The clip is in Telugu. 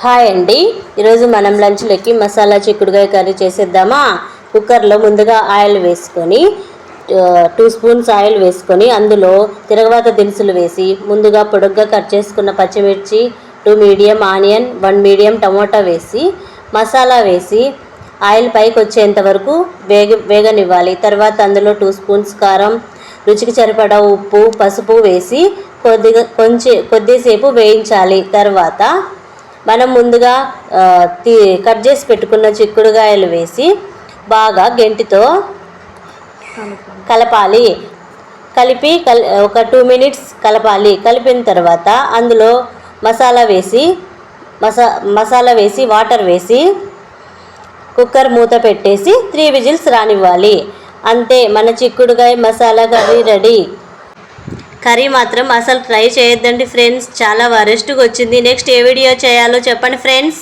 హాయ్ అండి, ఈరోజు మనం లంచ్లోకి మసాలా చిక్కుడుకాయ కర్రీ చేసేద్దామా. కుక్కర్లో ముందుగా ఆయిల్ వేసుకొని 2 స్పూన్స్ ఆయిల్ వేసుకొని అందులో తిరగవాత దినుసులు వేసి ముందుగా పొడుగ్గా కట్ చేసుకున్న పచ్చిమిర్చి, 2 మీడియం ఆనియన్, 1 మీడియం టమోటా వేసి మసాలా వేసి ఆయిల్ పైకి వచ్చేంత వరకు వేగనివ్వాలి. తర్వాత అందులో 2 స్పూన్స్ కారం, రుచికి సరిపడా ఉప్పు, పసుపు వేసి కొద్దిసేపు వేయించాలి. తర్వాత మనం ముందుగా కట్ చేసి పెట్టుకున్న చిక్కుడుకాయలు వేసి బాగా గెంటితో కలపాలి. ఒక 2 మినిట్స్ కలపాలి. కలిపిన తర్వాత అందులో మసాలా వేసి వాటర్ వేసి కుక్కర్ మూత పెట్టేసి 3 విజిల్స్ రానివ్వాలి. అంతే, మన చిక్కుడుకాయ మసాలా కర్రీ రెడీ. కర్రీ మాత్రం అసలు ట్రై చేయొద్దండి ఫ్రెండ్స్, చాలా వరెస్ట్గా వచ్చింది. నెక్స్ట్ ఏ వీడియో చేయాలో చెప్పండి ఫ్రెండ్స్.